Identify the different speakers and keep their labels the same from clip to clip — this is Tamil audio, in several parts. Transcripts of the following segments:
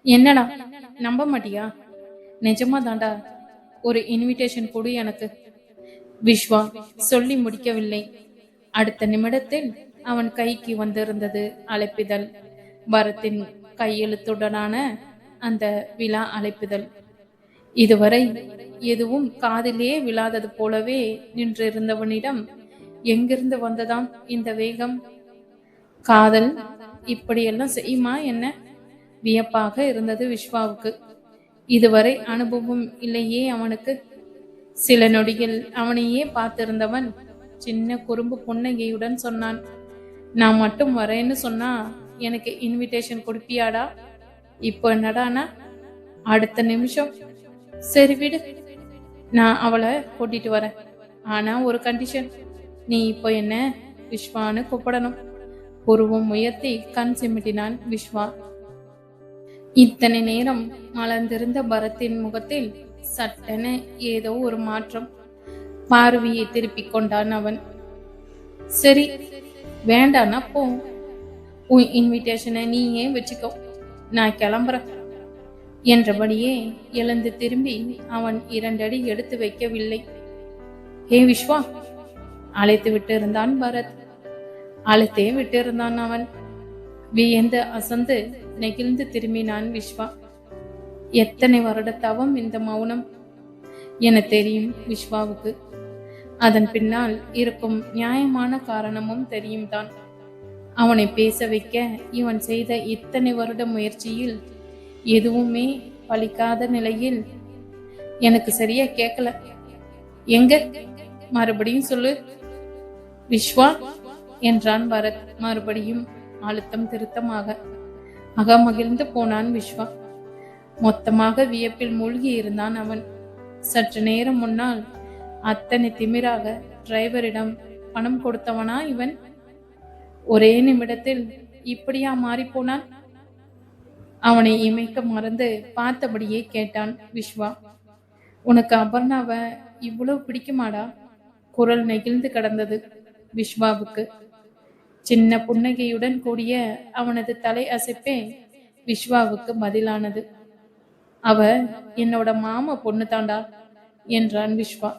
Speaker 1: என்னடா, நம்ப மாட்டியா? நிஜமா தாண்டா. ஒரு இன்விடேஷன் கொடு எனக்கு. விஸ்வா சொல்லி முடிக்கவில்லை. அடுத்த நிமிடத்தில் அவன் கைக்கு வந்திருந்தது அழைப்பிதழ். பரத்தின் கையெழுத்துடனான அந்த விழா அழைப்பிதழ். இதுவரை எதுவும் காதிலே விழாதது போலவே நின்றிருந்தவனிடம் எங்கிருந்து வந்ததாம் இந்த வேகம்? காதல் இப்படியெல்லாம் செய்யுமா என்ன? வியப்பாக இருந்தது விஸ்வாவுக்கு. இதுவரை அனுபவம் இல்லையே அவனுக்கு. சில நொடிகள் அவனையே பார்த்திருந்தவன் சின்ன குறும்பு புன்னகையுடன் சொன்னான், நான் மட்டும் வரேன்னு சொன்னா எனக்கு இன்விடேஷன் கொடுப்பியாடா? இப்போ என்னடானா அடுத்த நிமிஷம் சரி விடு, நான் அவளை கூட்டிட்டு வரேன். ஆனா ஒரு கண்டிஷன், நீ இப்போ என்ன விஸ்வான்னு கூப்பிடணும். புருவம் உயர்த்தி கண் சிமிட்டினான் விஸ்வா. இத்தனை நேரம் மலர்ந்திருந்த பரத்தின் முகத்தில் சட்டென ஏதோ ஒரு மாற்றம். பார்வையை திருப்பிக் கொண்டான் அவன். சரி, வேண்டானா போ. உன் இன்விடேஷனை நீயே வச்சுக்கோ, நான் கிளம்புறேன் என்றபடியே எழுந்து திரும்பி அவன் 2 அடி எடுத்து வைக்கவில்லை. ஹே விஸ்வா, அழைத்து விட்டு இருந்தான் பரத். அழைத்தே விட்டு இருந்தான் அவன். வியந்து அசந்து நெகிழ்ந்து திரும்பினான் விஸ்வா. எத்தனை வருட தவம் இந்த மௌனம் என தெரியும் விஸ்வாவுக்கு. அதன் பின்னால் இருக்கும் நியாயமான காரணமும் தெரியும் தான். அவனை பேச வைக்க இவன் செய்த இத்தனை வருட முயற்சியில் எதுவுமே பலிக்காத நிலையில், எனக்கு சரியா கேட்கல, எங்க மறுபடியும் சொல்லு விஸ்வா என்றான் பரத் மறுபடியும் அழுத்தம் திருத்தமாக. அகமகிழ்ந்து போனான் விஸ்வா. மொத்தமாக வியப்பில் மூழ்கி இருந்தான் அவன். சற்று நேரம் முன்னால் அத்தனை திமிராக டிரைவரிடம் பணம் கொடுத்தவனா இவன்? ஒரே நிமிடத்தில் இப்படியா மாறிப்போனான்? அவனை இமைக்க மறந்து பார்த்தபடியே கேட்டான் விஸ்வா. உனக்கு அபர்ணாவை இவ்வளவு பிடிக்குமாடா? குரல் நெகிழ்ந்து கடந்தது விஸ்வாவுக்கு. சின்ன புன்னகையுடன் கூடிய அவனது தலை அசைப்பே விஸ்வாவுக்கு பதிலானது. அவ என்னோட மாமா பொண்ணு தாண்டா என்றான் விஸ்வா.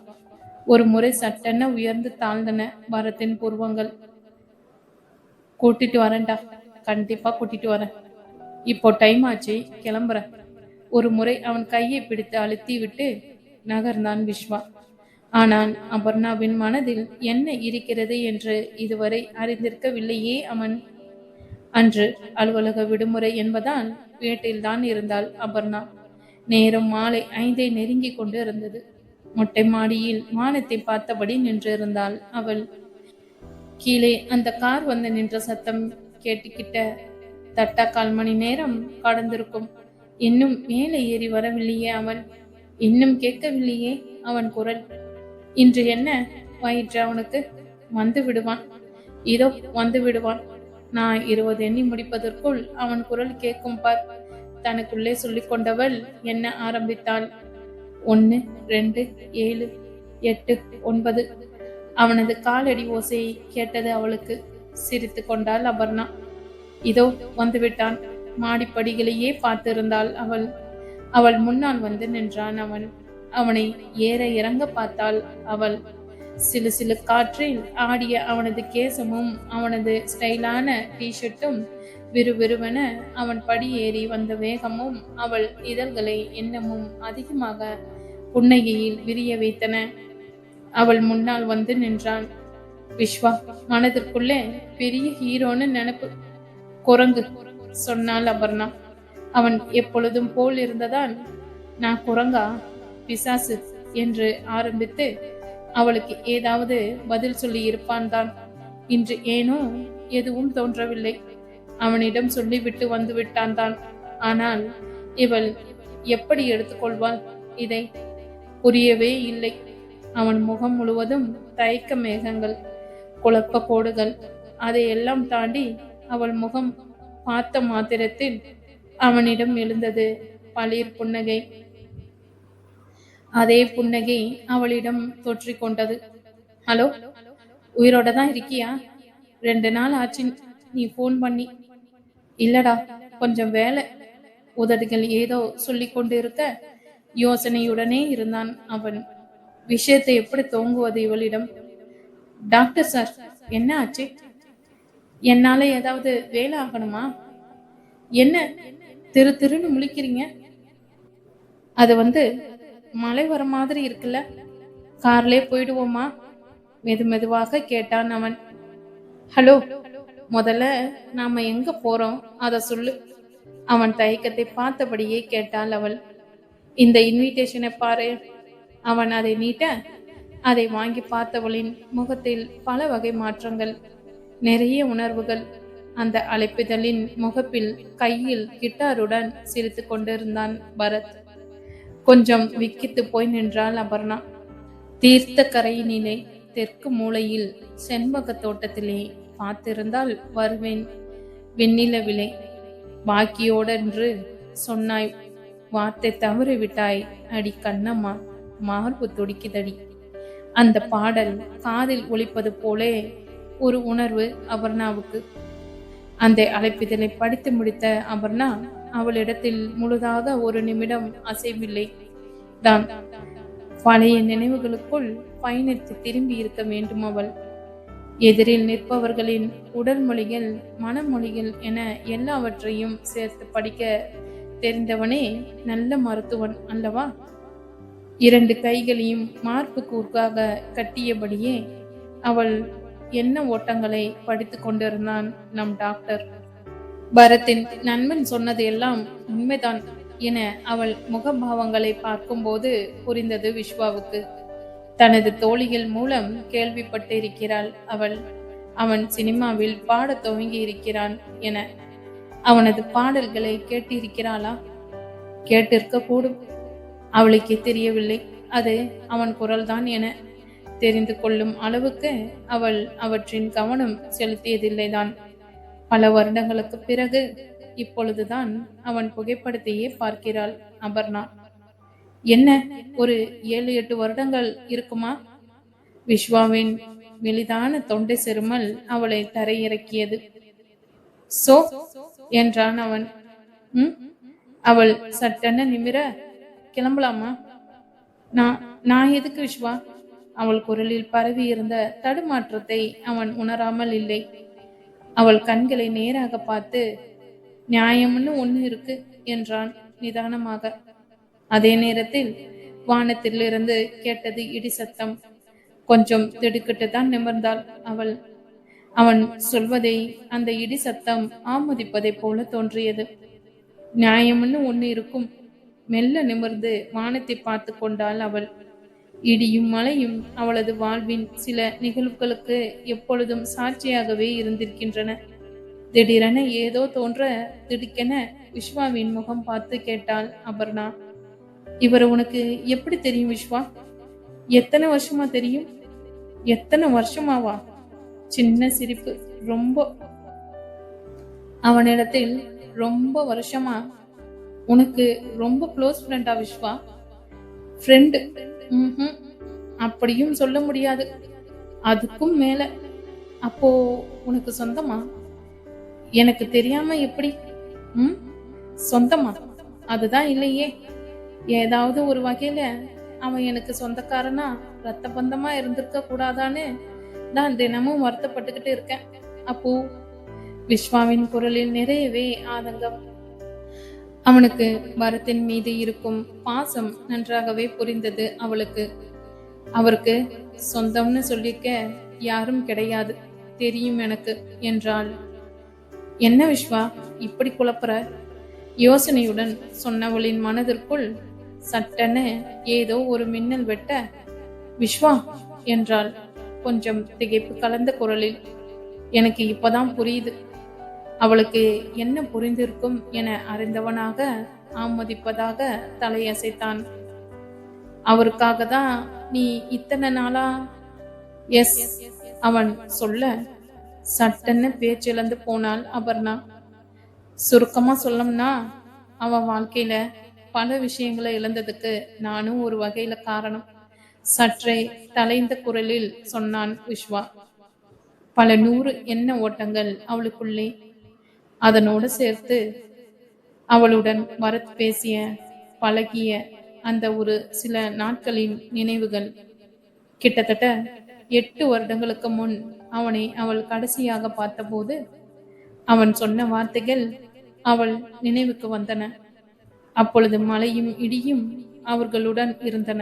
Speaker 1: ஒரு முறை சட்டென உயர்ந்து தாழ்ந்தன பரத்தின் புருவங்கள். கூட்டிட்டு வரேன்டா, கண்டிப்பா கூட்டிட்டு வரேன். இப்போ டைம் ஆச்சு, கிளம்புறேன். ஒரு முறை அவன் கையை பிடித்து அழுத்தி விட்டு நகர்ந்தான் விஸ்வா. ஆனால் அபர்ணாவின் மனதில் என்ன இருக்கிறது என்று இதுவரை அறிந்திருக்கவில்லையே அவன். அன்று அலுவலக விடுமுறை என்பதால் வீட்டில்தான் இருந்தாள் அபர்ணா. நேரம் மாலை 5 நெருங்கி கொண்டு இருந்தது. மொட்டை மாடியில் வானத்தை பார்த்தபடி நின்றிருந்தாள் அவள். கீழே அந்த கார் வந்து நின்ற சத்தம் கேட்டுக்கிட்ட தட்டா 1/4 மணி நேரம் கடந்திருக்கும். இன்னும் மேலே ஏறி வரவில்லையே அவன். இன்னும் கேட்கவில்லையே அவன் குரல். இன்று என்ன வயிற்று அவனுக்கு? வந்து விடுவான், இதோ வந்து விடுவான். நான் 20 எண்ணி முடிப்பதற்குள் அவன் குரல் கேட்கும் பார். தனக்குள்ளே சொல்லிக் கொண்டவள் என்ன ஆரம்பித்தாள். 1, 2, 7, 8, 9. அவனது காலடி ஓசை கேட்டது அவளுக்கு. சிரித்து கொண்டாள் அபர்ணா. இதோ வந்துவிட்டான். மாடிப்படிகளையே பார்த்திருந்தாள் அவள். அவள் முன்னால் வந்து நின்றான் அவன். அவனை ஏற இறங்க பார்த்தாள் அவள். சிலு சிலு காற்றில் ஆடிய அவனது கேசமும் அவனது ஸ்டைலான டிஷர்ட்டும் விறுவிறுவென அவன் படி ஏறி வந்த வேகமும் அவள் இதழ்களை இன்னமும் அதிகமாக புன்னகையில் விரிய வைத்தன. அவள் முன்னால் வந்து நின்றான் விஸ்வா. மனதிற்குள்ளே பெரிய ஹீரோன்னு நினைப்பு. குரங்கு சொன்னாள் அபர்ணா. அவன் எப்பொழுதும் போல் இருந்ததால், நான் குரங்கா, பிசாசு என்று ஆரம்பித்து அவளுக்கு ஏதாவது பதில் சொல்லி இருப்பான் தான். இன்று ஏனோ எதுவும் தோன்றவில்லை. அவனிடம் சொல்லிவிட்டு வந்து விட்டான் தான். ஆனால் இவள் எப்படி எடுத்துக்கொள்வாள் இதை? புரியவே இல்லை. அவன் முகம் முழுவதும் தயக்க மேகங்கள், குழப்ப கோடுகள். அதையெல்லாம் தாண்டி அவள் முகம் பார்த்த மாத்திரத்தில் அவனிடம் எழுந்தது பளிர் புன்னகை. அதே புன்னகை அவளிடம் தொற்றிக் கொண்டது. ஹலோ, உயிரோட தான் இருக்கியா? 2 நாள் ஆச்சு நீ போன் பண்ணி. இல்லடா, கொஞ்சம் வேலை. உதடுகள் ஏதோ சொல்லிக் கொண்டிருக்க யோசனையுடனே இருந்தான் அவன். விஷயத்தை எப்படி தோங்குவது இவளிடம்? டாக்டர் சார், என்ன ஆச்சு? என்னால ஏதாவது வேலை ஆகணுமா? என்ன திரு திருன்னு முழிக்கிறீங்க? அது மழை வர மாதிரி இருக்குல்ல, கார்லே போயிடுவோமா? மெதுவாக கேட்டான் அவன். ஹலோ, முதல்ல நாம எங்க போறோம் அத சொல்லு. அவன் தயக்கத்தை பார்த்தபடியே கேட்டாள் அவள். இந்த இன்விடேஷனை பாரு. அவன் அதை நீட்ட, அதை வாங்கி பார்த்தவளின் முகத்தில் பல வகை மாற்றங்கள், நிறைய உணர்வுகள். அந்த அழைப்பிதழின் முகப்பில் கையில் கிட்டாருடன் சிரித்து கொண்டிருந்தான் பரத். கொஞ்சம் விக்கித்து போய் நின்றாள் அபர்ணா. தீர்த்த கரையினிலே தெற்கு மூலையில் செண்பக தோட்டத்திலே பார்த்திருந்தால் வருவேன் வெண்ணிலவிலே. பாக்கியோடென்று சொன்னாய், வார்த்தை தவறி விட்டாய் அடி கண்ணம்மா, மார்பு துடிக்குதடி. அந்த பாடல் காதில் ஒலிப்பது போலே ஒரு உணர்வு அபர்ணாவுக்கு. அந்த அழைப்பிதழை படித்து முடித்த அபர்ணா அவளிடத்தில் முழுதாக ஒரு நிமிடம் அசைவில்லை தான். பழைய நினைவுகளுக்குள் பயணித்து திரும்பி இருக்க வேண்டும் அவள். எதிரில் நிற்பவர்களின் உடல் மொழிகள், மனமொழிகள் என எல்லாவற்றையும் சேர்த்து படிக்க தெரிந்தவனே நல்ல மருத்துவன் அல்லவா? 2 கைகளையும் மார்பு கூர்க்காக கட்டியபடியே அவள் என்ன ஓட்டங்களை படித்து கொண்டிருந்தான் நம் டாக்டர். பரத்தின் நண்பன் சொன்னது எல்லாம் உண்மைதான் என அவள் முகபாவங்களை பார்க்கும்போது புரிந்தது விஸ்வாவுக்கு. தனது தோழிகள் மூலம் கேள்விப்பட்டு இருக்கிறாள் அவள். அவன் சினிமாவில் பாட துவங்கி இருக்கிறான் என. அவனது பாடல்களை கேட்டிருக்கிறாளா? கேட்டிருக்க கூடும். அவளுக்கே தெரியவில்லை அது அவன் குரல்தான் என. தெரிந்து கொள்ளும் அளவுக்கு அவள் அவற்றின் கவனம் செலுத்தியதில்லைதான். பல வருடங்களுக்கு பிறகு இப்பொழுதுதான் அவன் புகைப்படத்தையே பார்க்கிறாள் அபர்ணா. என்ன, ஒரு 7-8 வருடங்கள் இருக்குமா? விஸ்வாவின் மெலிதான தொண்டை செருமல் அவளை தரையிறக்கியது. சோ என்றான் அவன். அவள் சட்டென நிமிர, கிளம்பலாமா? நான் எதுக்கு விஸ்வா? அவள் குரலில் பரவி இருந்த தடுமாற்றத்தை அவன் உணராமல் இல்லை. அவள் கண்களை நேராக பார்த்து, நியாயம்னு ஒண்ணு இருக்கு என்றான் நிதானமாக. அதே நேரத்தில் வானத்திலிருந்து கேட்டது இடி சத்தம். கொஞ்சம் திடுக்கிட்டு தான் நிமிர்ந்தாள் அவள். அவன் சொல்வதை அந்த இடி சத்தம் ஆமோதிப்பதை போல தோன்றியது. நியாயம்னு ஒண்ணு இருக்கும். மெல்ல நிமிர்ந்து வானத்தை பார்த்து கொண்டாள் அவள். இடியும் மழையும் அவளது வாழ்வின் சில நிகழ்வுகளுக்கு எப்பொழுதும் சாட்சியாகவே இருந்திருக்கின்றன. திடீரென ஏதோ தோன்ற திடுக்கென விஸ்வாவின் முகம் பார்த்து கேட்டாள் அபர்ணா. இவர் உனக்கு எப்படி தெரியும் விஸ்வா? எத்தனை வருஷமா தெரியும்? எத்தனை வருஷமாவா? சின்ன சிரிப்பு. ரொம்ப அவனிடத்தில் ரொம்ப வருஷமா? உனக்கு ரொம்ப க்ளோஸ் ஃப்ரெண்டா விஸ்வா? ஃப்ரெண்டு? அப்படியும் சொல்ல முடியாது. அதுக்கும் மேல. அப்போ உனக்கு சொந்தமா? எனக்கு தெரியாம எப்படி? சொந்தமா? அதுதான் இல்லையே. ஏதாவது ஒரு வகையில அவன் எனக்கு சொந்தக்காரனா, ரத்த பந்தமா இருந்திருக்க கூடாதான்னு நான் தினமும் வருத்தப்பட்டுக்கிட்டு இருக்கேன். அப்போ விஸ்வாவின் குரலில் நிறையவே ஆதங்கம். அவனுக்கு பரத்தின் மீது இருக்கும் பாசம் நன்றாகவே புரிந்தது அவளுக்கு. அவருக்கு சொந்தம்னு சொல்லிக்க யாரும் கிடையாது, தெரியும் எனக்கு என்றாள். என்ன விஸ்வா இப்படி குழப்புற? யோசனையுடன் சொன்னவளின் மனதிற்குள் சட்டென ஏதோ ஒரு மின்னல் வெட்ட, விஸ்வா என்றாள் கொஞ்சம் திகைப்பு கலந்த குரலில். எனக்கு இப்பதான் புரியுது. அவளுக்கு என்ன புரிந்திருக்கும் என அறிந்தவனாக ஆமோதிப்பதாக தலையசைத்தான். அவருக்காக தான் நீ இத்தனை நாளா? எஸ். அவன் சொல்ல சட்டென பேச்சிழந்து போனாள் அபர்ணா. சுருக்கமா சொல்லணும்னா, அவன் வாழ்க்கையில பல விஷயங்களை இழந்ததுக்கு நானும் ஒரு வகையில காரணம். சற்றே தலைந்த குரலில் சொன்னான் விஸ்வா. பல 100 எண்ண ஓட்டங்கள் அவளுக்குள்ளே. அதனோடு சேர்த்து அவளுடன் பரத் பேசிய பழகிய அந்த ஒரு சில நாட்களின் நினைவுகள். கிட்டத்தட்ட 8 வருடங்களுக்கு முன் அவனை அவள் கடைசியாக பார்த்தபோது அவன் சொன்ன வார்த்தைகள் அவள் நினைவுக்கு வந்தன. அப்பொழுது மழையும் இடியும் அவர்களுடன் இருந்தன.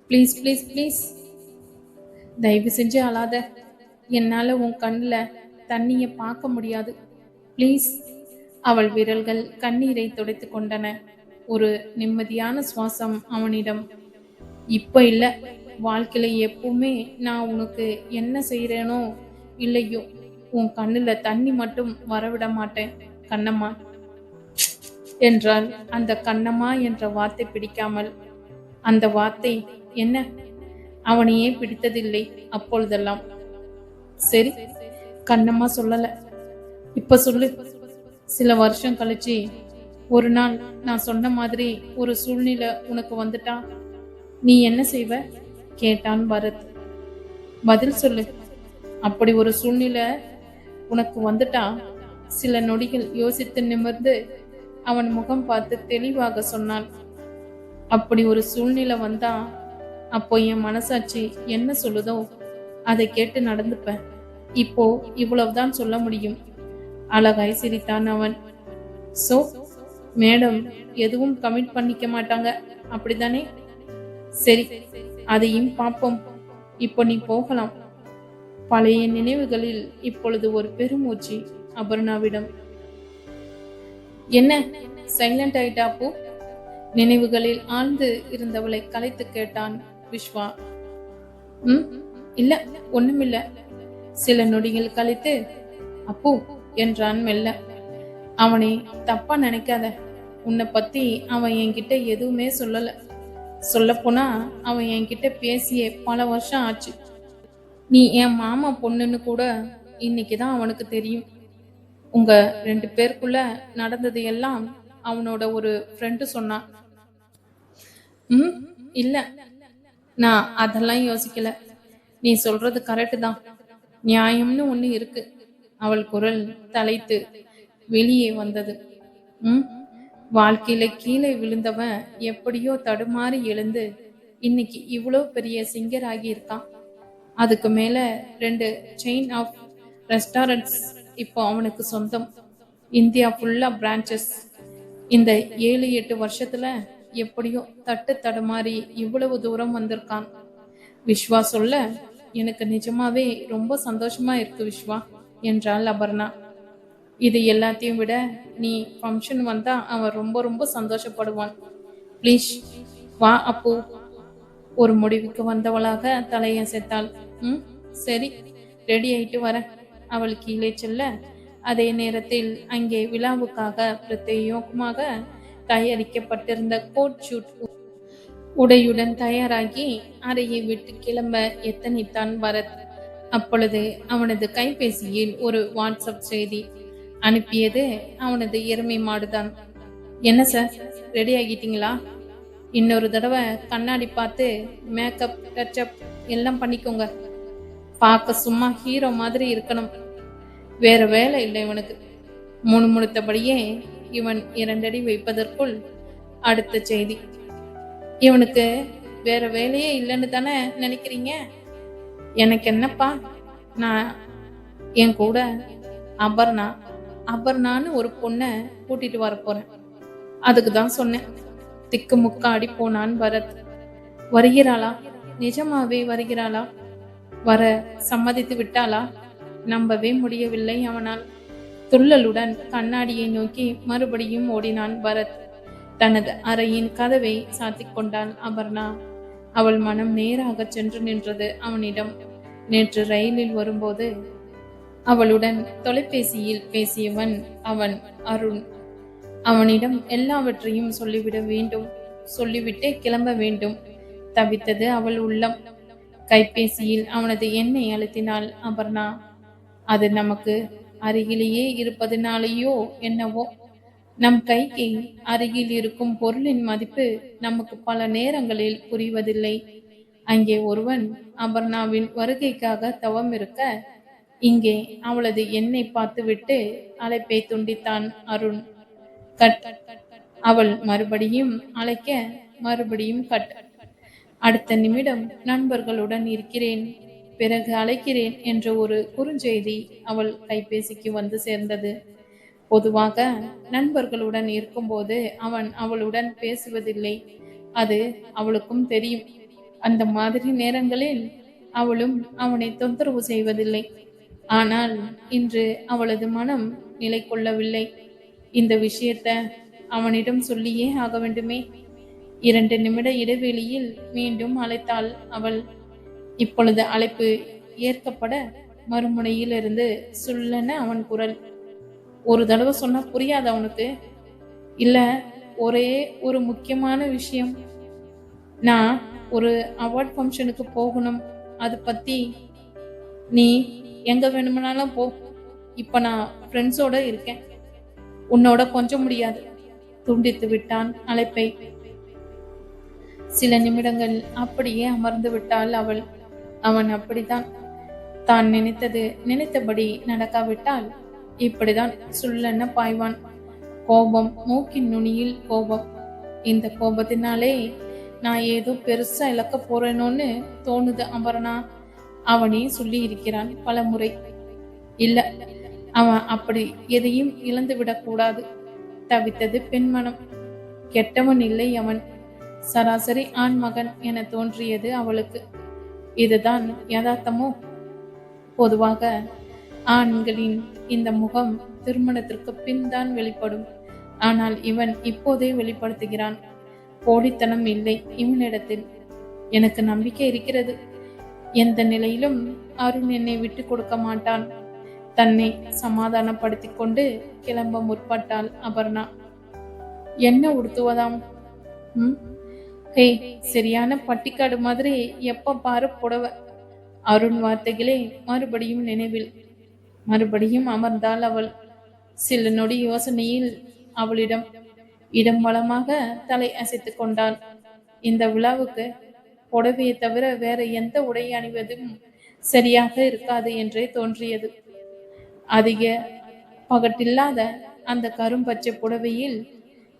Speaker 1: ப்ளீஸ் ப்ளீஸ் ப்ளீஸ், தயவு செஞ்சு அழாத. என்னால உன் கண்ணுல தண்ணிய பார்க்க முடியாது. ப்ளீஸ். அவள் விரல்கள் கண்ணீரை துடைத்து கொண்டன. ஒரு நிம்மதியான சுவாசம் அவனிடம். இப்ப இல்ல, வாழ்க்கையில எப்பவுமே நான் உனக்கு என்ன செய்யறேனோ இல்லையோ உன் கண்ணுல தண்ணி மட்டும் வரவிட மாட்டேன் கண்ணம்மா என்றாள். அந்த கண்ணம்மா என்ற வார்த்தை பிடிக்காமல். அந்த வார்த்தை என்ன? அவனையே பிடித்ததில்லை அப்பொழுதெல்லாம். சரி, கண்ணம்மா சொல்லல, இப்ப சொல்லு. சில வருஷம் கழிச்சு ஒரு நாள் நான் சொன்ன மாதிரி ஒரு சூழ்நிலை உனக்கு வந்துட்டா நீ என்ன செய்வ கேட்டான் பரத். பதில் சொல்லு. அப்படி ஒரு சூழ்நிலை உனக்கு வந்துட்டா சில நொடிகள் யோசித்து நிமிர்ந்து அவன் முகம் பார்த்து தெளிவாக சொன்னான். அப்படி ஒரு சூழ்நிலை வந்தா அப்போ என் மனசாட்சி என்ன சொல்லுதோ அதை கேட்டு நடந்துப்பேன். இப்போ இவ்வளவுதான் சொல்ல முடியும். அழகாய் சிரித்தான் அவன். சோ, மேடம் எதுவும் கமிட் பண்ணிக்க மாட்டாங்க அப்படித்தானே? சரி, அதையும் பார்ப்போம். இப்போ நீ போகலாம். பழைய நினைவுகளில் இப்பொழுது ஒரு பெருமூச்சு அபர்ணாவிடம். என்ன சைலண்ட் ஆயிட்டா பூ? நினைவுகளில் ஆழ்ந்து இருந்தவளை கலைத்து கேட்டான் விஸ்வா. இல்ல, ஒண்ணுமில்ல. சில நொடிகள் கழித்து அப்போ என்றான் மெல்ல. அவனை தப்பா நினைக்காத. உன்னை பத்தி அவன் என்கிட்ட எதுவுமே சொல்லல. சொல்லப்போனா அவன் என்கிட்ட பேசியே பல வருஷம் ஆச்சு. நீ என் மாமா பொண்ணுன்னு கூட இன்னைக்குதான் அவனுக்கு தெரியும். உங்க 2 பேருக்குள்ள நடந்தது எல்லாம் அவனோட ஒரு ஃப்ரெண்டு சொன்னான். இல்ல, நான் அதெல்லாம் யோசிக்கல. நீ சொல்றது கரெக்டு தான். நியாயம்னு ஒண்ணு இருக்கு. அவள் குரல் தலைத்து வெளியே வந்தது. வாழ்க்கையில கீழே விழுந்தவன் எப்படியோ தடுமாறி எழுந்து இன்னைக்கு இவ்வளவு பெரிய சிங்கர் ஆகி இருக்கான். அதுக்கு மேல 2 செயின் ஆஃப் ரெஸ்டாரண்ட்ஸ் இப்போ அவனுக்கு சொந்தம். இந்தியா ஃபுல்லா பிரான்ச்சஸ். இந்த 7-8 வருஷத்துல எப்படியோ தட்டு தடுமாறி இவ்வளவு தூரம் வந்திருக்கான். விஸ்வா சொல்ல, எனக்கு நிஜமாவே ரொம்ப சந்தோஷமா இருக்கு விஸ்வா என்றாள் அபர்ணா. இது எல்லாத்தையும் விட நீ ஃபங்க்ஷன் வந்தா அவன் ரொம்ப ரொம்ப சந்தோஷப்படுவான். ப்ளீஸ் வா அப்போ. ஒரு முடிவுக்கு வந்தவளாக தலையசைத்தாள். சரி, ரெடி ஆயிட்டு வர. அவள் கீழே செல்ல அதே நேரத்தில் அங்கே விழாவுக்காக பிரத்யேகமாக தயாரிக்கப்பட்டிருந்த கோட் ஷூட் உடையுடன் தயாராகி அறையை விட்டு கிளம்ப எத்தனைத்தான் பரத். அப்பொழுது அவனது கைபேசியில் ஒரு வாட்ஸ்அப் செய்தி. அனுப்பியது அவனது எருமை மாடுதான். என்ன சார், ரெடி ஆகிட்டீங்களா? இன்னொரு தடவை கண்ணாடி பார்த்து மேக்கப் டச்சப் எல்லாம் பண்ணிக்கோங்க. பார்க்க சும்மா ஹீரோ மாதிரி இருக்கணும். வேற வேலை இல்லை இவனுக்கு. முணுமுணுத்தபடியே இவன் 2 அடி வைப்பதற்குள் அடுத்த செய்தி. இவனுக்கு வேற வேலையே இல்லைன்னு தானே நினைக்கிறீங்க? எனக்கு என்னப்பா, நான் என் கூட அபர்ணான்னு ஒரு பொண்ணை கூட்டிட்டு வர போறேன். அதுக்கு தான் சொன்னேன். திக்கு முக்காடி போனான் பரத். வருகிறாளா? நிஜமாவே வருகிறாளா? வர சம்மதித்து விட்டாளா? நம்பவே முடியவில்லை அவனால். துள்ளலுடன் கண்ணாடியை நோக்கி மறுபடியும் ஓடினான் பரத். தனது அறையின் கதவை சாத்திக் கொண்டாள் அபர்ணா. அவள் மனம் நேராக சென்று நின்றது அவனிடம். நேற்று ரயிலில் வரும்போது அவளுடன் தொலைபேசியில் பேசியவன் அவன் அருண். அவனிடம் எல்லாவற்றையும் சொல்லிவிட வேண்டும், சொல்லிவிட்டே கிளம்ப வேண்டும். தவித்தது அவள் உள்ளம். கைபேசியில் அவனது எண்ணை அழுத்தினாள் அபர்ணா. அது நமக்கு அருகிலேயே இருப்பதனாலேயோ என்னவோ நம் கைக்கு அருகில் இருக்கும் பொருளின் மதிப்பு நமக்கு பல நேரங்களில் புரிவதில்லை. அங்கே ஒருவன் அபர்ணாவின் வருகைக்காக தவம் இருக்க, இங்கே அவளது எண்ணை பார்த்துவிட்டு அழைப்பை துண்டித்தான் அருண். கட். அவள் மறுபடியும் அழைக்க, மறுபடியும் கட். அடுத்த நிமிடம் நண்பர்களுடன் இருக்கிறேன், பிறகு அழைக்கிறேன் என்ற ஒரு குறுஞ்செய்தி அவள் கைபேசிக்கு வந்து சேர்ந்தது. பொதுவாக நண்பர்களுடன் இருக்கும்போது அவன் அவளுடன் பேசுவதில்லை. அது அவளுக்கும் தெரியும். அந்த மாதிரி நேரங்களில் அவளும் அவனை தொந்தரவு செய்வதில்லை. ஆனால் இன்று அவளது மனம் நிலை கொள்ளவில்லை. இந்த விஷயத்த அவனிடம் சொல்லியே ஆக வேண்டுமே. 2 நிமிட இடைவெளியில் மீண்டும் அழைத்தாள் அவள். இப்பொழுது அழைப்பு ஏற்கப்பட மறுமுனையிலிருந்து சொல்லென அவன் குரல். ஒரு தடவை சொன்னா புரியாத அவனுக்கு? இல்ல, ஒரே ஒரு முக்கியமான விஷயம். நான் ஒரு அவார்ட் ஃபங்க்ஷனுக்கு போகணும். அது பத்தி நீ எங்க வேணுமானாலும் போ. இப்ப நான் ஃப்ரெண்ட்ஸோட இருக்கேன். உன்னோட கொஞ்சம் முடியாது. துண்டித்து விட்டான் அழைப்பை. சில நிமிடங்கள் அப்படியே அமர்ந்து விட்டாள் அவள். அவன் அப்படித்தான். தான் நினைத்தபடி நடக்காவிட்டால் இப்படிதான் சுள்ளென பாய்வான். கோபம், மூக்கின் நுனியில் கோபம். இந்த கோபத்தினாலே நான் ஏதோ பெருசா இழக்க போறேனோன்னு தோணுது அமரனா. அவனே சொல்லி இருக்கிறான் பல முறை. இல்ல, அவன் அப்படி எதையும் இழந்து விடக்கூடாது. தவித்தது பெண்மனம். கெட்டவன் இல்லை அவன், சராசரி ஆண்மகன் என தோன்றியது அவளுக்கு. இதுதான் யதார்த்தமோ? பொதுவாக ஆண்களின் இந்த முகம் திருமணத்திற்கு பின் தான் வெளிப்படும். ஆனால் இவன் இப்போதே வெளிப்படுத்துகிறான். போடித்தனம் இல்லை இவனிடத்தில். எனக்கு நம்பிக்கை இருக்கிறது. எந்த நிலையிலும் அருண் என்னை விட்டு கொடுக்க மாட்டான். தன்னை சமாதானப்படுத்திக் கொண்டு கிளம்ப முற்பட்டாள் அபர்ணா. என்ன உடுத்துவதாம்? ஹே, சரியான பட்டிக்காடு மாதிரி எப்ப பாரு புடவை. அருண் வார்த்தைகளே மறுபடியும் நினைவில். மறுபடியும் அமர்ந்தாள் அவள். சில நொடி யோசனையில் அவளிடம் இடம் வளமாக தலை அசைத்துக் கொண்டாள். இந்த விழாவுக்கு புடவையை தவிர வேற எந்த உடை அணிவதும் சரியாக இருக்காது என்றே தோன்றியது. அதிக பகட்டில்லாத அந்த கரும்பச்சை புடவையில்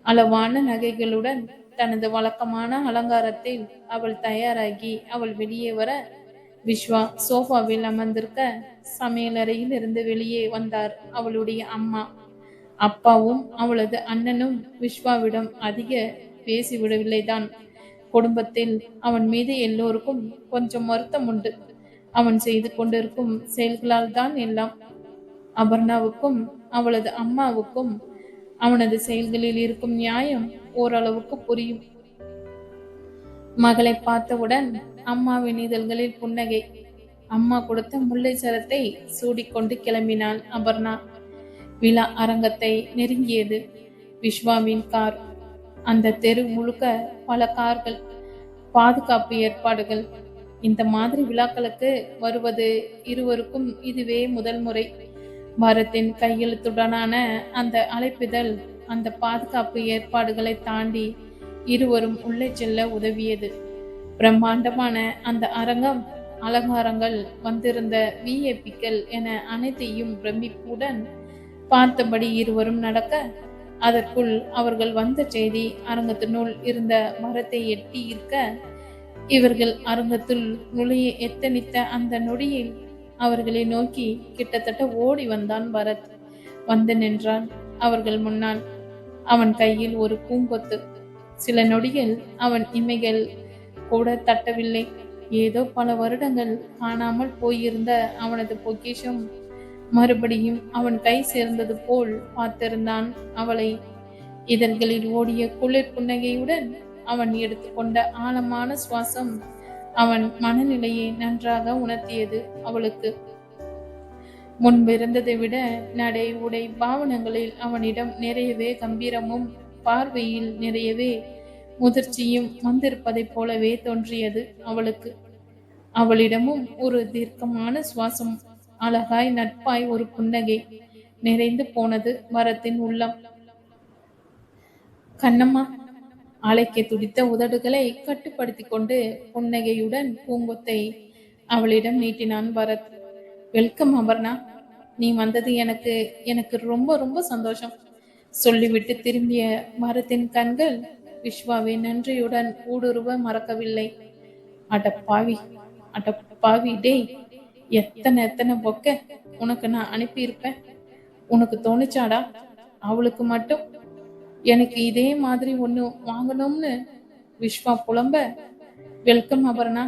Speaker 1: அளவான நகைகளுடன் தனது வழக்கமான அலங்காரத்தில் அவள் தயாராகி அவள் வெளியே வர, விஸ்வா சோஃபாவில் அமர்ந்திருக்க, சமையலறையில் இருந்து வெளியே வந்தார் அவளுடைய அம்மா. அப்பாவும் அவளது அண்ணனும் விஸ்வாவிடம் அதிக பேசிவிடவில்லைதான். குடும்பத்தில் அவன் மீது எல்லோருக்கும் கொஞ்சம் வருத்தம் உண்டு. அவன் செய்து கொண்டிருக்கும் செயல்களால் தான் எல்லாம். அபர்ணாவுக்கும் அவளது அம்மாவுக்கும் அவனது செயல்களில் இருக்கும் நியாயம் ஓரளவுக்கு புரியும். மகளை பார்த்தவுடன் அம்மாவின் இதழ்களில் புன்னகை. அம்மா கொடுத்த முல்லை சரத்தை சூடிக்கொண்டு கிளம்பினாள் அபர்ணா. விழா அரங்கத்தை நெருங்கியது. விஸ்வாவின் கார். அந்த தெரு முழுக்க பல கார்கள். பாதுகாப்பு ஏற்பாடுகள். இந்த மாதிரி விழாக்களுக்கு வருவது இருவருக்கும் இதுவே முதல் முறை. பரத்தின் கையெழுத்துடனான அந்த அழைப்பிதழ் அந்த பாதுகாப்பு ஏற்பாடுகளை தாண்டி இருவரும் உள்ளே செல்ல உதவியது. பிரம்மாண்டமான அந்த அரங்கம், அலங்காரங்கள், வந்திருந்த விஐபிக்கள் என அனைத்தையும் பிரமிப்புடன் பார்த்தபடி இருவரும் நடக்க, அதற்குள் அவர்கள் வந்த செய்தி அரங்கத்தினுள் இருந்த மரத்தை எட்டி இருக்க, இவர்கள் அரங்கத்துள் நுழைய எத்தனித்த அந்த நொடியில் அவர்களை நோக்கி கிட்டத்தட்ட ஓடி வந்தான் பரத். வந்து நின்றான் அவர்கள் முன்னால். அவன் கையில் ஒரு பூங்கொத்து. சில நொடிகள் அவன் இமைகள் கூட தட்டவில்லை. ஏதோ பல வருடங்கள் காணாமல் போயிருந்த அவனது பொக்கிஷம் மறுபடியும் அவன் கை சேர்ந்தது போல் பார்த்திருந்தான் அவளை. இதழ்களில் ஓடிய குளிர் புன்னகையுடன் அவன் எடுத்துக்கொண்ட ஆழமான சுவாசம் அவன் மனநிலையை நன்றாக உணர்த்தியது அவளுக்கு. முன்பிருந்ததை விட நடை, உடை, பாவனங்களில் அவனிடம் நிறையவே கம்பீரமும், பார்வையில் நிறையவே முதிர்ச்சியும் வந்திருப்பதைப் போலவே தோன்றியது அவளுக்கு. அவளிடமும் ஒரு தீர்க்கமான சுவாசம், அழகாய் நட்பாய் ஒரு புன்னகை நிறைந்து போனது பரத்தின் உள்ளம். கண்ணம்மா, அழைக்க துடித்த உதடுகளை கட்டுப்படுத்தி கொண்டு புன்னகையுடன் பூங்கொத்தை அவளிடம் நீட்டினான் பரத். வெல்கம் அபர்ணா, நீ வந்தது எனக்கு எனக்கு ரொம்ப ரொம்ப சந்தோஷம். சொல்லிவிட்டு திரும்பிய பரத்தின் கண்கள் விஸ்வாவை நன்றியுடன் ஊடுருவ மறக்கவில்லை. அடப்பாவி, அடப்பாவி டேய், எத்தனை எத்தனை பொக்க உனக்கு நான் அனுப்பியிருப்பேன். உனக்கு தோணுச்சாடா அவளுக்கு மட்டும் எனக்கு இதே மாதிரி ஒண்ணு வாங்கணும்னு? விஸ்வா புலம்ப, வெல்கம் அபர்ணா.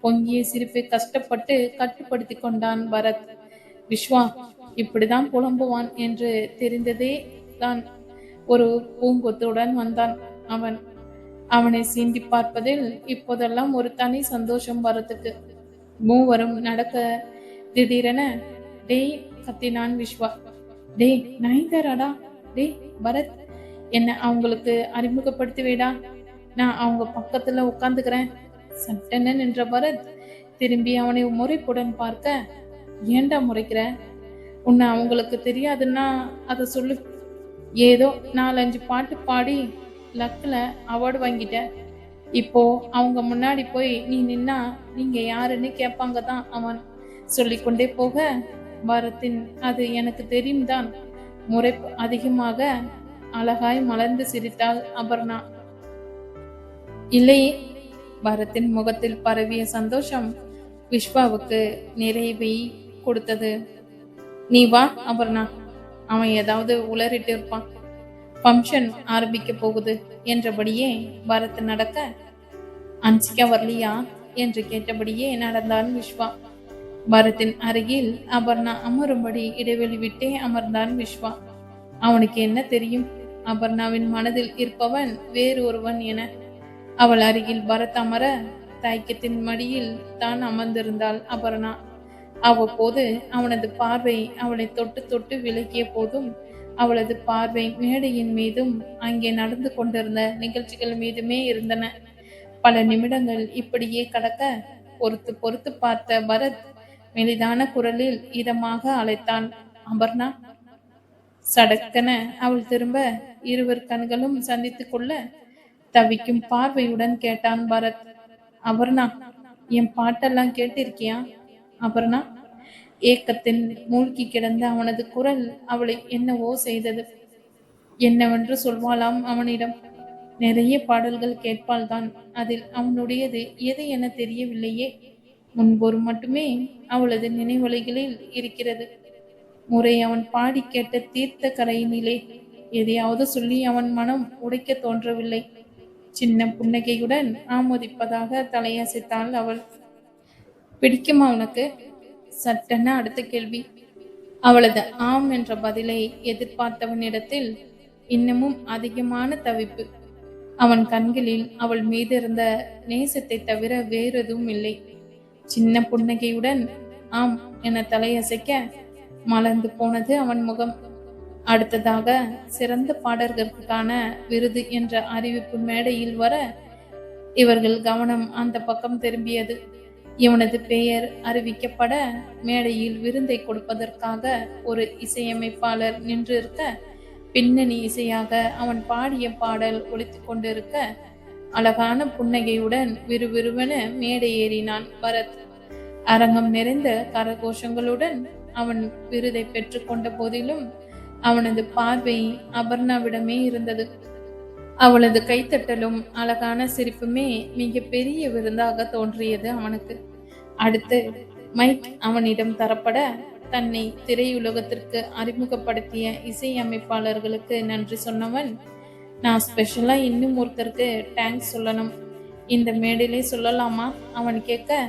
Speaker 1: பொங்கிய சிரிப்பை கஷ்டப்பட்டு கட்டுப்படுத்தி கொண்டான் பரத். விஸ்வா இப்படிதான் புலம்புவான் என்று தெரிந்ததே தான் ஒரு பூங்கொத்துடன் வந்தான் அவன். அவனை சீண்டி பார்ப்பதில் இப்போதெல்லாம் ஒரு தனி சந்தோஷம் பரத்துக்கு. மூவரும் நடக்க திடீரென டேய் கத்தினான் விஸ்வா. டேய் நயன்தாராடா, டேய் பரத், என்ன அவங்களுக்கு அறிமுகப்படுத்துவேடா, நான் அவங்க பக்கத்துல உட்காந்துக்கிறேன். சட்டென நின்ற பரத் திரும்பி அவனை முறைப்புடன் பார்க்க, ஏண்டா முறைக்கிற? உன்னை அவங்களுக்கு தெரியாதுன்னா அதை சொல்லு. ஏதோ 4-5 பாட்டு பாடி லக்ல அவார்டு வாங்கிட்ட. இப்போ அவங்க முன்னாடி போய் நீ நின்னா நீங்க யாருன்னு கேட்பாங்க தான் அவன் சொல்லிக்கொண்டே போக, பரத்தின் அது எனக்கு தெரியும் தான் முறைப்பு அதிகமாக அழகாய் மலர்ந்து சிரித்தாள் அபர்ணா. இல்லையே. பரத்தின் முகத்தில் பரவிய சந்தோஷம் விஸ்வாவுக்கு நிறைவை கொடுத்தது. நீ வா அபர்ணா, அவன் ஏதாவது உளறிட்டு இருப்பான். ஃபங்க்ஷன் ஆரம்பிக்க போகுது என்றபடியே பரத் நடக்க, அன்சிகா வரலியா என்று கேட்டபடியே நடந்தான் விஸ்வா. பரத்தின் அருகில் அபர்ணா அமரும்படி இடைவெளி விட்டே அமர்ந்தான் விஸ்வா. அவனுக்கு என்ன தெரியும் அபர்ணாவின் மனதில் இருப்பவன் வேறு ஒருவன் என. அவள் அருகில் பரத் அமர தயக்கத்தின் மடியில் தான் அமர்ந்திருந்தாள் அபர்ணா. அவ்வப்போது அவனது பார்வை அவளை தொட்டு தொட்டு விலகிய போதும் அவளது பார்வை மேடையின் மீதும் அங்கே நடந்து கொண்டிருந்த நிகழ்ச்சிகள் மீதுமே இருந்தன. பல நிமிடங்கள் இப்படியே கடக்க பொறுத்து பொறுத்து பார்த்த பரத் மெலிதான குரலில் இதமாக அழைத்தான், அபர்ணா. சடக்கென அவள் திரும்ப இருவர் கண்களும் சந்தித்து கொள்ள தவிக்கும் பார்வையுடன் கேட்டான் பரத், அபர்ணா, என் பாட்டெல்லாம் கேட்டிருக்கியா அபர்ணா? ஏக்கத்தில் மூழ்கி கிடந்த அவனது குரல் அவளை என்னவோ செய்தது. என்னவென்று சொல்வாளாம் அவனிடம்? நிறைய பாடல்கள் கேட்பாள்தான். அதில் அவனுடையது எது என தெரியவில்லையே. முன்பொரு மட்டுமே அவளது நினைவலைகளில் இருக்கிறது. முறை அவன் பாடி கேட்ட தீர்த்த கரையினிலே எதையாவது சொல்லி அவன் மனம் உடைக்க தோன்றவில்லை. சின்ன புன்னகையுடன் ஆமோதிப்பதாக தலையசைத்தாள் அவள். பிடிக்குமா உனக்கு? சட்டென அடுத்த கேள்வி. அவளது ஆம் என்ற பதிலை எதிர்பார்த்தவனிடத்தில் இன்னமும் அதிகமான தவிப்பு. அவன் கண்களில் அவள் மீது இருந்த நேசத்தை தவிர வேறெதுவும் இல்லை. சின்ன புன்னகையுடன் ஆம் என தலையசைக்க மலர்ந்து போனது அவன் முகம். அடுத்ததாக சிறந்த பாடகர்களுக்கான விருது என்ற அறிவிப்பு மேடையில் வர இவர்கள் கவனம் அந்த பக்கம் திரும்பியது. இவனது பெயர் அறிவிக்கப்பட மேடையில் விருந்தை கொடுப்பதற்காக ஒரு இசையமைப்பாளர் நின்றிருக்க, பின்னணி இசையாக அவன் பாடிய பாடல் ஒலித்து கொண்டிருக்க, அழகான புன்னகையுடன் விறுவிறுவென மேடை ஏறினான் பரத். அரங்கம் நிறைந்த கரகோஷங்களுடன் அவன் விருதை பெற்று கொண்ட போதிலும் அவனது பார்வை அபர்ணாவிடமே இருந்தது. அவளது கைத்தட்டலும் அழகான சிரிப்புமே மிக பெரிய விருந்தாக தோன்றியது அவனுக்கு. அடுத்து மைக் அவனிடம் தரப்பட தன்னை திரையுலகத்திற்கு அறிமுகப்படுத்திய இசையமைப்பாளர்களுக்கு நன்றி சொன்னவன், நான் ஸ்பெஷலா இன்னும் ஒருத்தருக்கு தேங்க்ஸ் சொல்லணும். இந்த மேடையிலே சொல்லலாமா அவன் கேட்க,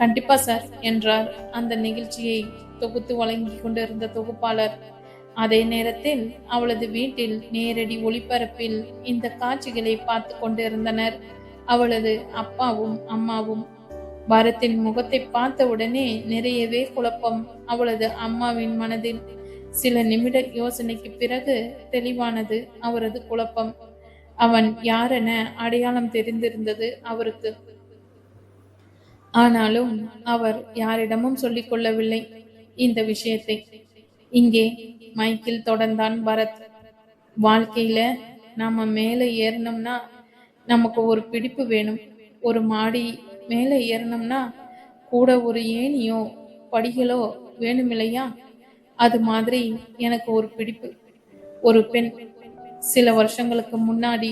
Speaker 1: கண்டிப்பா சார் என்றார் அந்த நிகழ்ச்சியை தொகுத்து வழங்கி கொண்டிருந்த தொகுப்பாளர். அதே நேரத்தில் அவளது வீட்டில் நேரடி ஒளிபரப்பில் இந்த காட்சிகளை பார்த்து கொண்டிருந்தனர் அவளது அப்பாவும் அம்மாவும். பரத்தின் முகத்தை பார்த்தவுடனே நிறையவே குழப்பம் அவளது அம்மாவின் மனதில். சில நிமிட யோசனைக்கு பிறகு தெளிவானது அவரது குழப்பம். அவன் யாரென அடையாளம் தெரிந்திருந்தது அவருக்கு. ஆனாலும் அவர் யாரிடமும் சொல்லிக் கொள்ளவில்லை இந்த விஷயத்தை. இங்கே மைக்கில் தொடர்ந்தான் பரத். வாழ்க்கையில நாம மேலே ஏறணும்னா நமக்கு ஒரு பிடிப்பு வேணும். ஒரு மாடி மேலே ஏறணும்னா கூட ஒரு ஏணியோ படிகளோ வேணுமில்லையா? அது மாதிரி எனக்கு ஒரு பிடிப்பு. ஒரு பெண் சில வருஷங்களுக்கு முன்னாடி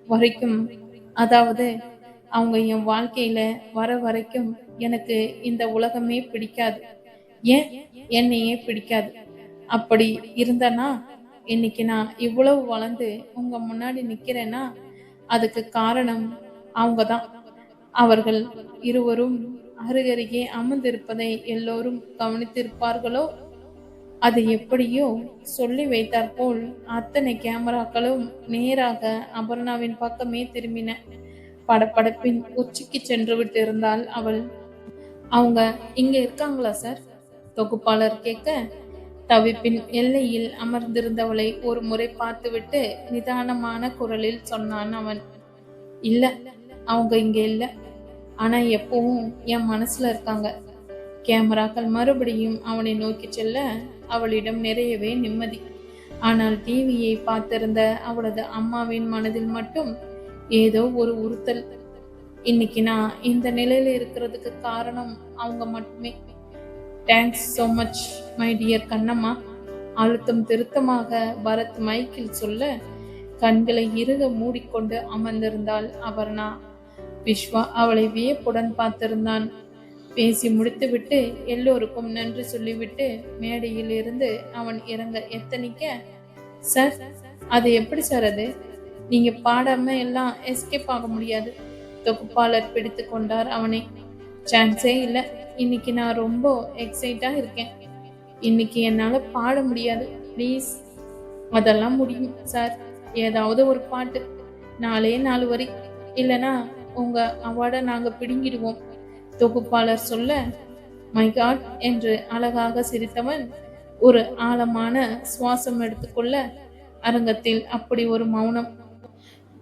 Speaker 1: வரைக்கும், அதாவது அவங்க என் வாழ்க்கையில வர வரைக்கும் எனக்கு இந்த உலகமே பிடிக்காது, ஏன் என்னையே பிடிக்காது. அப்படி இருந்தனா இன்னைக்கு நான் இவ்வளவு வளர்ந்து உங்க முன்னாடி நிக்கிறேன்னா அதுக்கு காரணம் அவங்கதான். அவர்கள் இருவரும் அருகருகே அமர்ந்திருப்பதை எல்லோரும் கவனித்திருப்பார்களோ, அது எப்படியோ சொல்லி வைத்தாற்போல் அத்தனை கேமராக்களும் நேராக அபர்ணாவின் பக்கமே திரும்பின. படபடப்பின் உச்சிக்கு சென்று விட்டு இருந்தால் அவள். அவங்க இங்க இருக்காங்களா சார்? தொகுப்பாளர் கேட்க, தவிப்பின் எல்லையில் அமர்ந்திருந்தவளை ஒரு முறை பார்த்துவிட்டு நிதானமான குரலில் சொன்னான் அவன். இல்ல, அவங்க இங்க இல்ல. ஆனா எப்பவும் என் மனசுல இருக்காங்க. கேமராக்கள் மறுபடியும் அவனை நோக்கி செல்ல அவளிடம் நிறையவே நிம்மதி. ஆனால் டிவியை பார்த்திருந்த அவளது அம்மாவின் மனதில் மட்டும் ஏதோ ஒரு உறுத்தல். இன்னைக்கு நான் இந்த நிலையில இருக்கிறதுக்கு காரணம் அவங்க மட்டுமே. Thanks so much my dear Kannamma. அழுத்தம் திருத்தமாக பரத் மைக்கில் சொல்ல கண்களை இறுக மூடிக்கொண்டு அமர்ந்திருந்தாள் அபர்ணா. விஸ்வா அவளை வியப்புடன் பார்த்திருந்தான். பேசி முடித்துவிட்டு எல்லோருக்கும் நன்றி சொல்லிவிட்டு மேடையில் இருந்து அவன் இறங்க எத்தனிக்க, சார் அது எப்படி சார்? அது நீங்க பாடாம எல்லாம் எஸ்கேப் ஆக முடியாது. தொகுப்பாளர் பிடித்து கொண்டார் அவனை. சான்ஸே இல்ல, இன்னைக்கு நான் ரொம்ப எக்ஸைட்டா இருக்கேன். இன்னைக்கு என்னால பாட முடியாது, ப்ளீஸ். அதெல்லாம் முடியும் சார். ஏதாவது ஒரு பாட்டு, 4 வரி, இல்லனா உங்க அவார்டை நாங்க பிடுங்கிடுவோம். தொகுப்பாளர் சொல்ல, மை காட் என்று அழகாக சிரித்தவன் ஒரு ஆழமான சுவாசம் எடுத்துக்கொள்ள அரங்கத்தில் அப்படி ஒரு மௌனம்.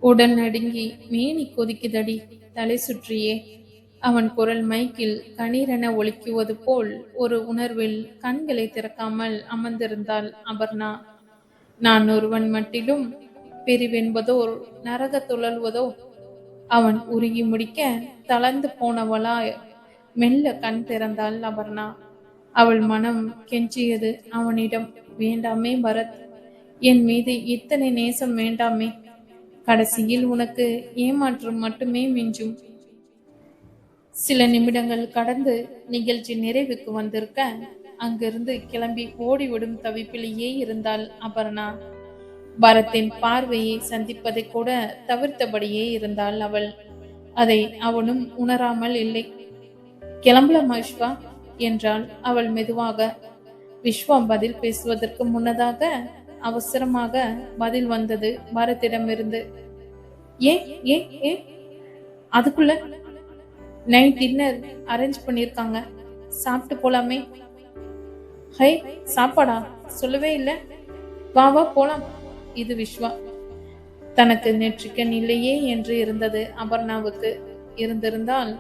Speaker 1: உடல் நடுங்கி மேனி கொதிக்குதடி, தலை சுற்றியே. அவன் குரல் மைக்கில் கணீரென ஒலிக்குவது போல் ஒரு உணர்வில் கண்களை திறக்காமல் அமர்ந்திருந்தாள் அபர்ணா. நான் ஒருவன் மட்டிலும் பிரிவென்பதோர் நரக துழல்வதோ? அவன் உருகி முடிக்க தளர்ந்து போனவளாய் மெல்ல கண் திறந்தாள் அபர்ணா. அவள் மனம் கெஞ்சியது அவனிடம், வேண்டாமே பரத், என் மீது இத்தனை நேசம் வேண்டாமே. கடைசியில் உனக்கு ஏமாற்றம் மட்டுமே மிஞ்சும். சில நிமிடங்கள் கடந்து நிகழ்ச்சி நிறைவுக்கு வந்திருக்க அங்கிருந்து கிளம்பி ஓடிவிடும் தவிப்பிலேயே இருந்தாள் அபர்ணா. பரத்தின் பார்வையை சந்திப்பதை கூட தவிர்த்தபடியே இருந்தாள் அவள். அதை அவனும் உணராமல் இல்லை. கிளம்பலாமா விஸ்வா என்றாள் அவள் மெதுவாக. விஸ்வா பதில் பேசுவதற்கு முன்னதாக அவசரமாக பதில் வந்தது பரத்திடமிருந்து. ஏன் ஏன் ஏன் அதுக்குள்ள நைட் டின்னர் அரேஞ்ச் பண்ணிருக்காங்க, சாப்பிட்டு போலாமே. ஹை, சாப்பாடா? சொல்லவே இல்லை. வா வா போலாம். இது விஸ்வா. தனக்கு நெற்றிக்கண் இல்லையே என்று இருந்தது அபர்ணாவுக்கு. இருந்திருந்தால்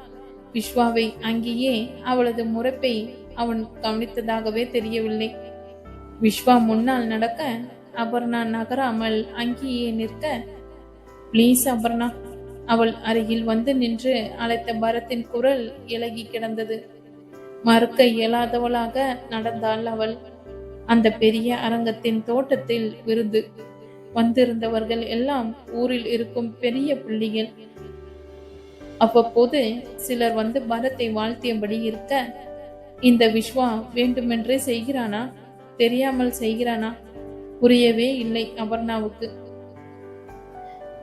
Speaker 1: விஸ்வாவை அங்கேயே அவளது முறைப்பை அவன் கவனித்ததாகவே தெரியவில்லை. விஸ்வா முன்னால் நடக்க அபர்ணா நகராமல் அங்கேயே நிற்க, பிளீஸ் அபர்ணா. அவள் அருகில் வந்து நின்று அழைத்த பரத்தின் குரல் இலகி கிடந்தது. மறுக்க இயலாதவளாக நடந்தாள் அவள். அந்த பெரிய அரங்கத்தின் தோட்டத்தில் விருந்து. வந்திருந்தவர்கள் எல்லாம் ஊரில் இருக்கும் பெரிய புள்ளிகள். அவ்வப்போது சிலர் வந்து பரத்தை வாழ்த்தியபடி இருக்க, இந்த விஸ்வா வேண்டுமென்றே செய்கிறானா, தெரியாமல் செய்கிறானா? புரியவே இல்லை அபர்ணாவுக்கு.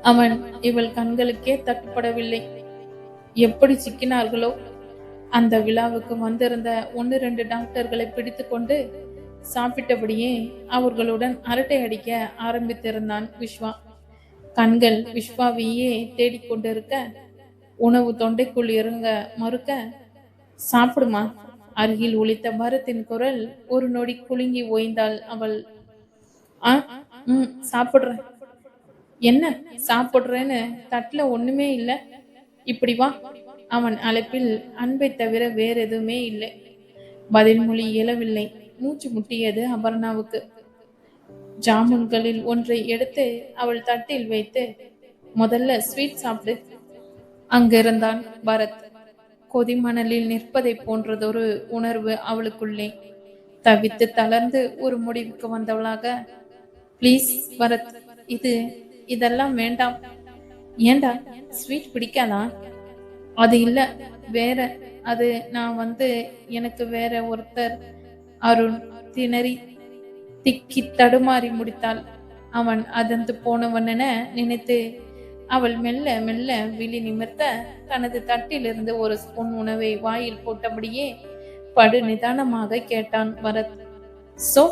Speaker 1: அவன் இவள் கண்களுக்கே தட்டுப்படவில்லை. எப்படி சிக்கினார்களோ? அந்த விழாவுக்கு வந்திருந்த 1-2 டாக்டர்களை பிடித்து கொண்டு சாப்பிட்டபடியே அவர்களுடன் அரட்டை அடிக்க ஆரம்பித்திருந்தான் விஸ்வா. கண்கள் விஸ்வாவையே தேடிக்கொண்டிருக்க, உணவு தொண்டைக்குள் இறங்க மறுக்க, சாப்பிடுமா. அருகில் ஒலித்த பரத்தின் குரல் ஒரு நொடி குலுங்கி ஓய்ந்தாள் அவள். சாப்பிடுறேன். என்ன சாப்பிடுறேன்னு தட்டுல ஒண்ணுமே இல்லை, இப்படி வா. அவன் அழைப்பில் அன்பை தவிர வேற எதுவுமே இல்லை. பதில் மொழி இயலவில்லை. மூச்சு முட்டியது அபர்ணாவுக்கு. ஜாமுன்களில் ஒன்றை எடுத்து அவள் தட்டில் வைத்து, முதல்ல ஸ்வீட் சாப்பிடு. அங்கிருந்தான் பரத். கொதிமணலில் நிற்பதை போன்றதொரு உணர்வு அவளுக்குள்ளே. தவித்து தளர்ந்து ஒரு முடிவுக்கு வந்தவளாக, ப்ளீஸ் பரத், இது இதெல்லாம் வேண்டாம். ஏண்டா, ஸ்வீட் பிடிக்காதா? அது இல்ல, வேற. அது நான் எனக்கு வேற ஒருத்தர். அருண் திணறி திக்கி தடுமாறி முடித்தாள். அவன் அதந்து போனவனென நினைத்து அவள் மெல்ல மெல்ல விழி நிமிர்த்த தனது தட்டிலிருந்து ஒரு ஸ்பூன் உணவை வாயில் போட்டபடியே படு நிதானமாக கேட்டான் பரத். சோ?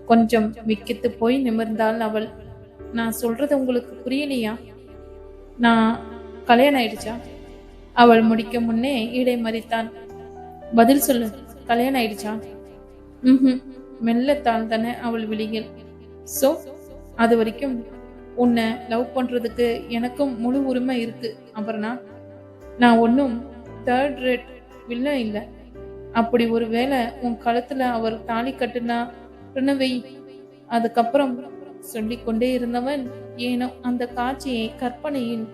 Speaker 1: கொஞ்சம் விக்கித்து போய் நிமிர்ந்தாள் அவள். நான் சொல்றது உங்களுக்கு புரியலையா? நான் கல்யாணம் ஆயிடுச்சா? அவள் முடிக்க முன்னே இடைமறித்தான். பதில் சொல்லு, கல்யாணம் ஆயிடுச்சா? மெல்ல தாழ்ந்தன அவள் விழிகள். சோ, அது வரைக்கும் உன்னை லவ் பண்றதுக்கு எனக்கும் முழு உரிமை இருக்கு அபர்ணா. நான் ஒன்னும் தேர்ட் ரேட் வில்லன் இல்ல. அப்படி ஒரு வேளை உன் கழுத்துல அவர் தாலி கட்டுனா வை. அதுக்கப்புறம் சொல்லிக்கொண்டே இருந்தவன் ஏனோ அந்த காட்சியை கற்பனையில்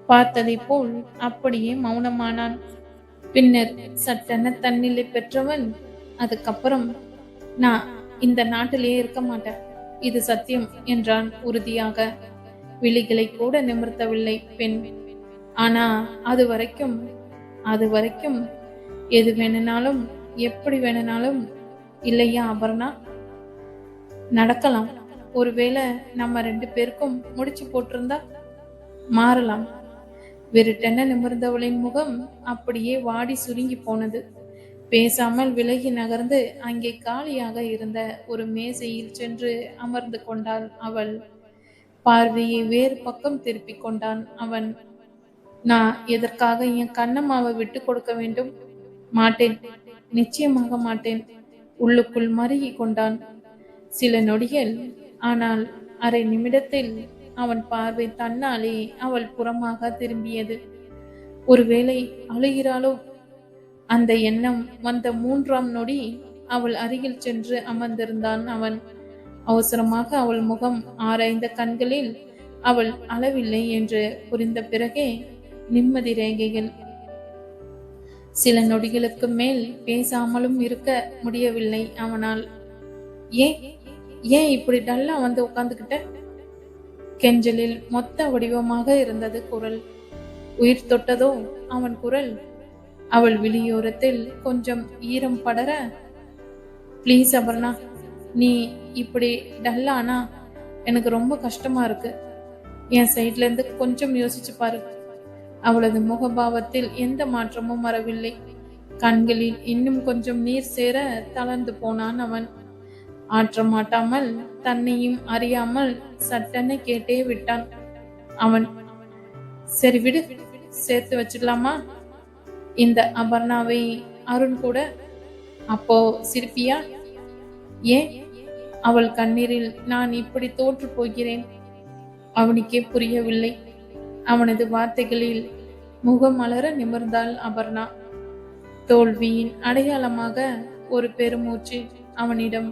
Speaker 1: பார்த்ததை போல் அப்படியே மௌனமானான். பின்னர் சட்டென தன்னிலை பெற்றவன், அதுக்கப்புறம் நான் இந்த நாட்டிலேயே இருக்க மாட்டேன், இது சத்தியம் என்றான் உறுதியாக. விழிகளை கூட நிமிர்த்தவில்லை பெண். ஆனா அது வரைக்கும் எது வேணுனாலும் எப்படி வேணுனாலும் இல்லையா அபர்ணா? நடக்கலாம். ஒருவேளை நம்ம 2 பேருக்கும் முடிச்சு போட்டிருந்தா மாறலாம். விருட்டென நிமிர்ந்தவளின் முகம் அப்படியே வாடி சுருங்கி போனது. பேசாமல் விலகி நகர்ந்து அங்கே காலியாக இருந்த ஒரு மேசையில் சென்று அமர்ந்து கொண்டாள் அவள். பார்வையை வேறு பக்கம் திருப்பிக் கொண்டான் அவன். நான் எதற்காக என் கண்ணம்மாவை விட்டு கொடுக்க வேண்டும்? மாட்டேன், நிச்சயமாக மாட்டேன். உள்ளுக்குள் மருகி கொண்டான். சில நொடிகள், ஆனால் அரை நிமிடத்தில் அவன் பார்வை தன்னாலே அவள் புறமாக திரும்பியது. ஒருவேளை அழுகிறாளோ? அந்த எண்ணம் வந்த 3ஆம் நொடி அவள் அருகில் சென்று அமர்ந்திருந்தான் அவன். அவசரமாக அவள் முகம் ஆராய்ந்த கண்களில் அவள் அளவில்லை என்று புரிந்த பிறகே நிம்மதி ரேகைகள். சில நொடிகளுக்கு மேல் பேசாமலும் இருக்க முடியவில்லை அவனால். ஏன் ஏன் இப்படி டல்லா உட்கார்ந்துகிட்ட? கெஞ்சலில் மொத்த வடிவமாக இருந்தது குரல். உயிர் தொட்டதோ அவன் குரல். அவள் விழியோரத்தில் கொஞ்சம் ஈரம் படர, ப்ளீஸ் அபர்ணா, நீ இப்படி டல்லானா எனக்கு ரொம்ப கஷ்டமா இருக்கு. என் சைட்ல இருந்து கொஞ்சம் யோசிச்சு பாரு. அவளது முகபாவத்தில் எந்த மாற்றமும் வரவில்லை. கண்களில் இன்னும் கொஞ்சம் நீர் சேர தளர்ந்து போனான் அவன். ஆற்ற மாட்டாமல் தன்னையும் அறியாமல் சட்டென கேட்டே விட்டான் அவன். சரி விடு, சேர்த்து வச்சிடலாமா இந்த அபர்ணாவை அருண் கூட? அப்போ சிரிப்பியா? ஏன்? அவள் கண்ணீரில் நான் இப்படி தோற்று போகிறேன். அவனுக்கே புரியவில்லை. அவனது வார்த்தைகளில் முகம் மலர நிமிர்ந்தாள் அபர்ணா. தோல்வியின் அடையாளமாக ஒரு பெருமூச்சு அவனிடம்